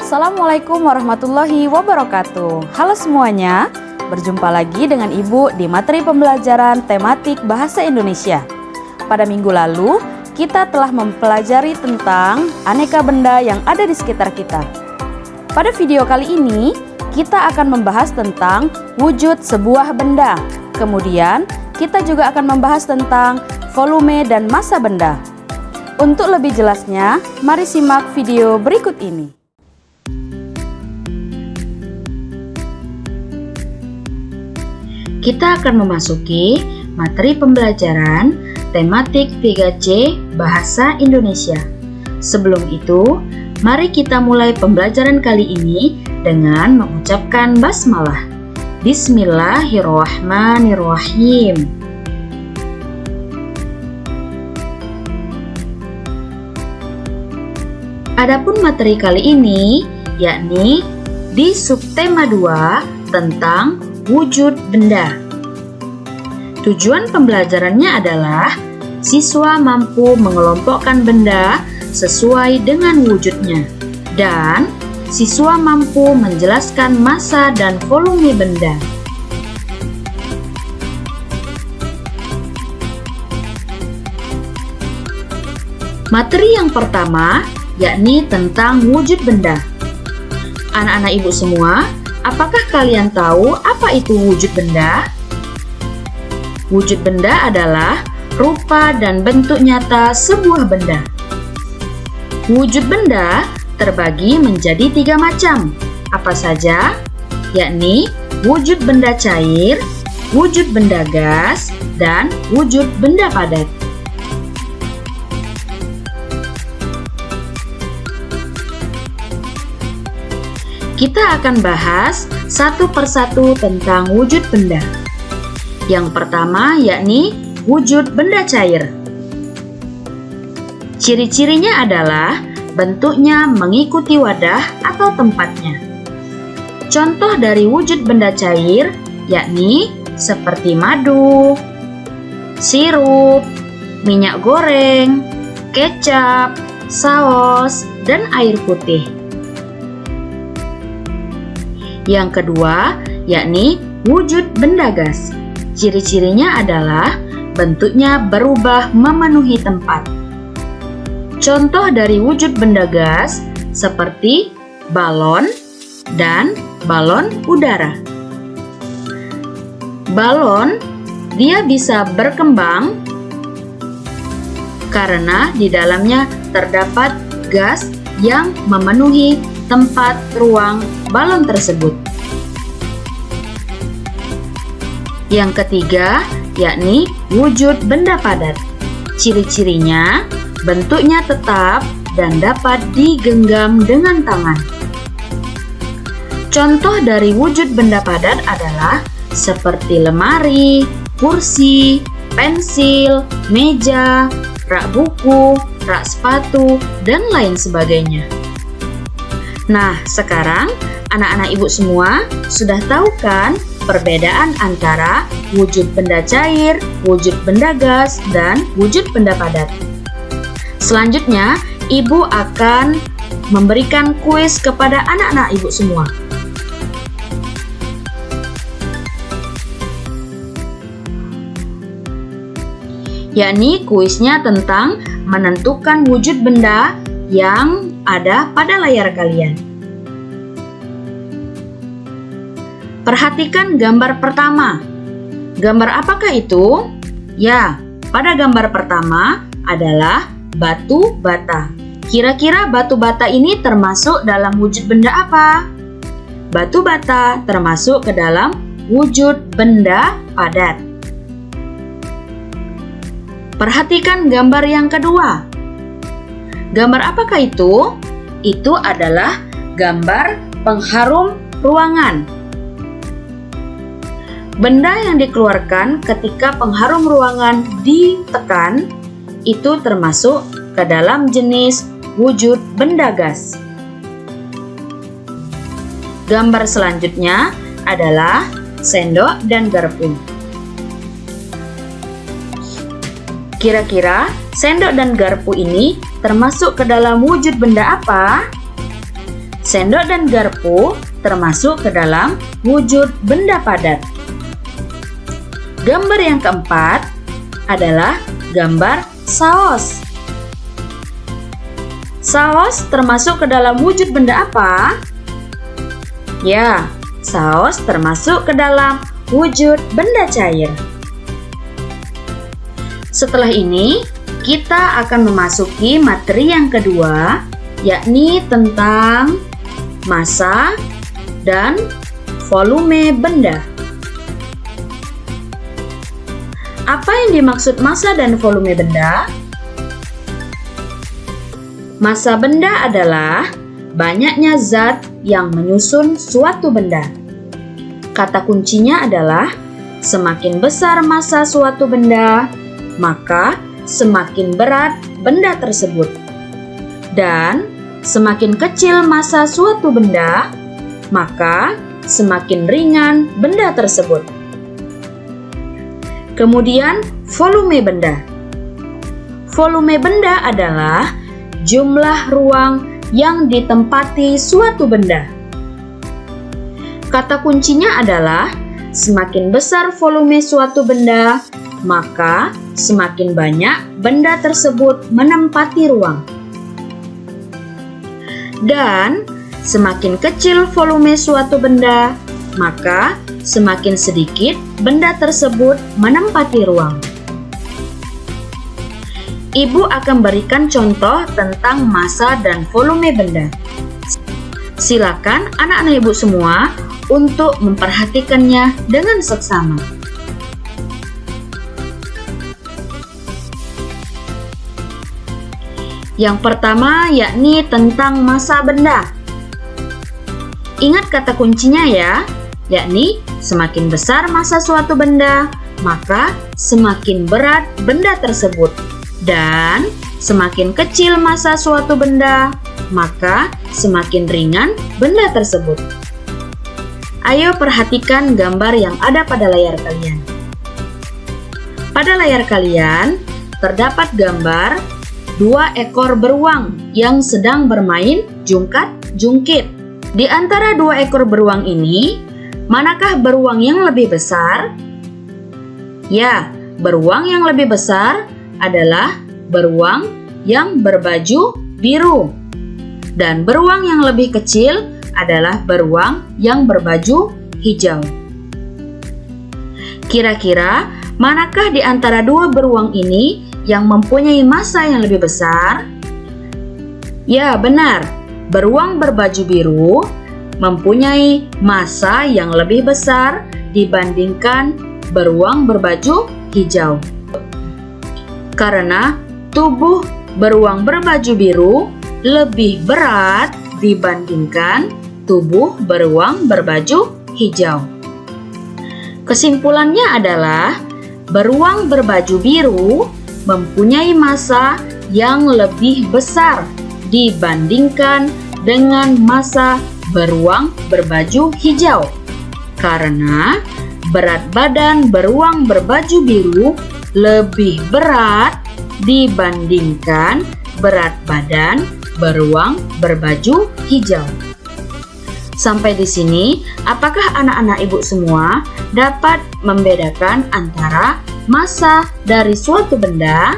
Assalamualaikum warahmatullahi wabarakatuh. Halo semuanya, berjumpa lagi dengan Ibu di materi pembelajaran tematik Bahasa Indonesia. Pada minggu lalu, kita telah mempelajari tentang aneka benda yang ada di sekitar kita. Pada video kali ini, kita akan membahas tentang wujud sebuah benda. Kemudian, kita juga akan membahas tentang volume dan massa benda. Untuk lebih jelasnya, mari simak video berikut ini. Kita akan memasuki materi pembelajaran tematik 3C Bahasa Indonesia. Sebelum itu, mari kita mulai pembelajaran kali ini dengan mengucapkan basmalah. Bismillahirrahmanirrahim. Adapun materi kali ini, yakni di subtema 2 tentang wujud benda. Tujuan pembelajarannya adalah siswa mampu mengelompokkan benda sesuai dengan wujudnya dan siswa mampu menjelaskan massa dan volume benda. Materi yang pertama yakni tentang wujud benda. Anak-anak ibu semua, apakah kalian tahu apa itu wujud benda? Wujud benda adalah rupa dan bentuk nyata sebuah benda. Wujud benda terbagi menjadi 3 macam. Apa saja? Yakni wujud benda cair, wujud benda gas, dan wujud benda padat. Kita akan bahas satu persatu tentang wujud benda. Yang pertama yakni wujud benda cair. Ciri-cirinya adalah bentuknya mengikuti wadah atau tempatnya. Contoh dari wujud benda cair yakni seperti madu, sirup, minyak goreng, kecap, saus, dan air putih. Yang kedua, yakni wujud benda gas. Ciri-cirinya adalah bentuknya berubah memenuhi tempat. Contoh dari wujud benda gas seperti balon dan balon udara. Balon, dia bisa berkembang karena di dalamnya terdapat gas yang memenuhi tempat ruang balon tersebut. Yang ketiga, yakni wujud benda padat. Ciri-cirinya, bentuknya tetap dan dapat digenggam dengan tangan. Contoh dari wujud benda padat adalah seperti lemari, kursi, pensil, meja, rak buku, rak sepatu, dan lain sebagainya. Nah, sekarang anak-anak ibu semua sudah tahu kan perbedaan antara wujud benda cair, wujud benda gas, dan wujud benda padat. Selanjutnya, ibu akan memberikan kuis kepada anak-anak ibu semua. Yakni kuisnya tentang menentukan wujud benda yang ada pada layar kalian. Perhatikan gambar pertama. Gambar apakah itu? Ya, pada gambar pertama adalah batu bata. Kira-kira batu bata ini termasuk dalam wujud benda apa? Batu bata termasuk ke dalam wujud benda padat. Perhatikan gambar yang kedua. Gambar apakah itu? Itu adalah gambar pengharum ruangan. Benda yang dikeluarkan ketika pengharum ruangan ditekan itu termasuk ke dalam jenis wujud benda gas. Gambar selanjutnya adalah sendok dan garpu. Kira-kira sendok dan garpu ini termasuk ke dalam wujud benda apa? Sendok dan garpu termasuk ke dalam wujud benda padat. Gambar yang keempat adalah gambar saos. Saos termasuk ke dalam wujud benda apa? Ya, saos termasuk ke dalam wujud benda cair. Setelah ini, kita akan memasuki materi yang kedua, yakni tentang massa dan volume benda. Apa yang dimaksud massa dan volume benda? Massa benda adalah banyaknya zat yang menyusun suatu benda. Kata kuncinya adalah semakin besar massa suatu benda, maka semakin berat benda tersebut. Dan semakin kecil massa suatu benda, maka semakin ringan benda tersebut. Kemudian, volume benda. Volume benda adalah jumlah ruang yang ditempati suatu benda. Kata kuncinya adalah semakin besar volume suatu benda, maka semakin banyak benda tersebut menempati ruang. Dan semakin kecil volume suatu benda, maka semakin sedikit benda tersebut menempati ruang. Ibu akan berikan contoh tentang massa dan volume benda. Silakan anak-anak ibu semua untuk memperhatikannya dengan seksama. Yang pertama yakni tentang massa benda. Ingat kata kuncinya ya, yakni semakin besar massa suatu benda, maka semakin berat benda tersebut. Dan semakin kecil massa suatu benda, maka semakin ringan benda tersebut. Ayo perhatikan gambar yang ada pada layar kalian. Pada layar kalian terdapat gambar 2 ekor beruang yang sedang bermain jungkat-jungkit. Di antara 2 ekor beruang ini, manakah beruang yang lebih besar? Ya, beruang yang lebih besar adalah beruang yang berbaju biru. Dan beruang yang lebih kecil adalah beruang yang berbaju hijau. Kira-kira manakah di antara 2 beruang ini yang mempunyai massa yang lebih besar? Ya, benar. Beruang berbaju biru mempunyai massa yang lebih besar dibandingkan beruang berbaju hijau. Karena tubuh beruang berbaju biru lebih berat dibandingkan tubuh beruang berbaju hijau. Kesimpulannya adalah beruang berbaju biru mempunyai massa yang lebih besar dibandingkan dengan massa beruang berbaju hijau. Karena berat badan beruang berbaju biru lebih berat dibandingkan berat badan beruang berbaju hijau. Sampai di sini, apakah anak-anak ibu semua dapat membedakan antara massa dari suatu benda?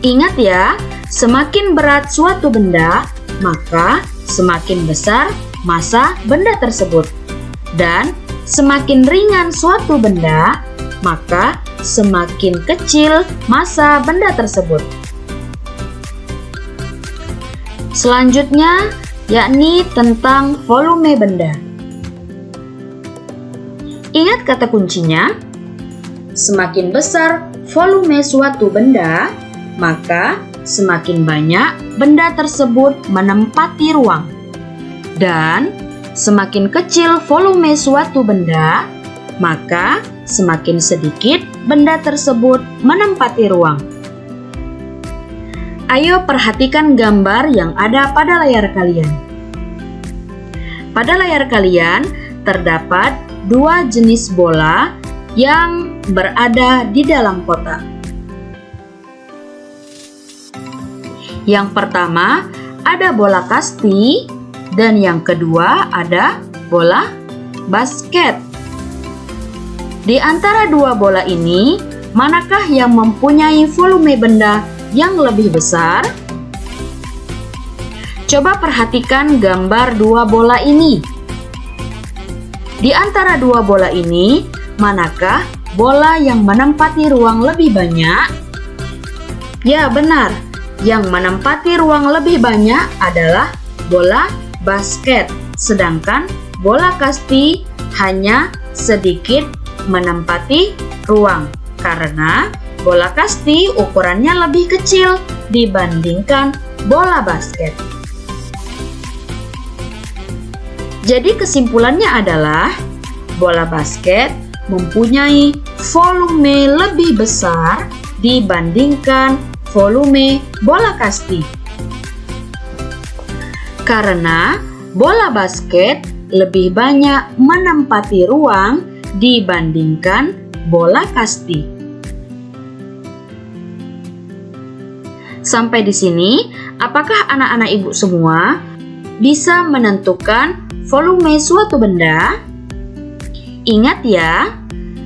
Ingat ya, semakin berat suatu benda, maka semakin besar massa benda tersebut. Dan semakin ringan suatu benda, maka semakin kecil massa benda tersebut. Selanjutnya, yakni tentang volume benda. Ingat kata kuncinya, semakin besar volume suatu benda, maka semakin banyak benda tersebut menempati ruang. Dan semakin kecil volume suatu benda, maka semakin sedikit benda tersebut menempati ruang. Ayo perhatikan gambar yang ada pada layar kalian. Pada layar kalian terdapat 2 jenis bola yang berada di dalam kotak. Yang pertama ada bola kasti, dan yang kedua ada bola basket. Di antara dua bola ini, manakah yang mempunyai volume benda yang lebih besar? Coba perhatikan gambar dua bola ini. Di antara dua bola ini, manakah bola yang menempati ruang lebih banyak? Ya, benar. Yang menempati ruang lebih banyak adalah bola basket, sedangkan bola kasti hanya sedikit menempati ruang karena bola kasti ukurannya lebih kecil dibandingkan bola basket. Jadi kesimpulannya adalah bola basket mempunyai volume lebih besar dibandingkan volume bola kasti. Karena bola basket lebih banyak menempati ruang dibandingkan bola kasti. Sampai di sini, apakah anak-anak ibu semua bisa menentukan volume suatu benda? Ingat ya,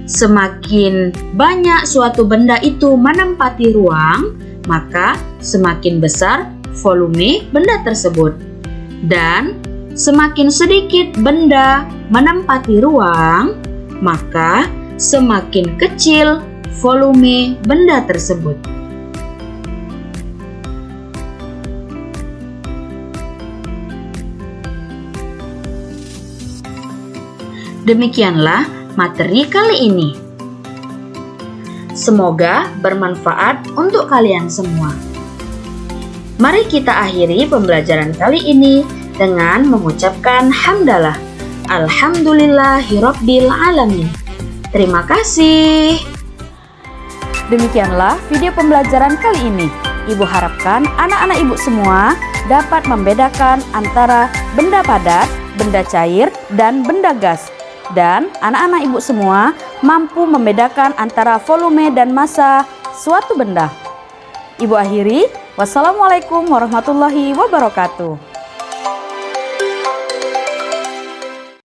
semakin banyak suatu benda itu menempati ruang, maka semakin besar volume benda tersebut. Dan semakin sedikit benda menempati ruang, maka semakin kecil volume benda tersebut. Demikianlah materi kali ini. Semoga bermanfaat untuk kalian semua. Mari kita akhiri pembelajaran kali ini dengan mengucapkan hamdalah. Alhamdulillahirabbil alamin. Terima kasih. Demikianlah video pembelajaran kali ini. Ibu harapkan anak-anak ibu semua dapat membedakan antara benda padat, benda cair, dan benda gas. Dan anak-anak ibu semua mampu membedakan antara volume dan massa suatu benda. Ibu akhiri, wassalamualaikum warahmatullahi wabarakatuh.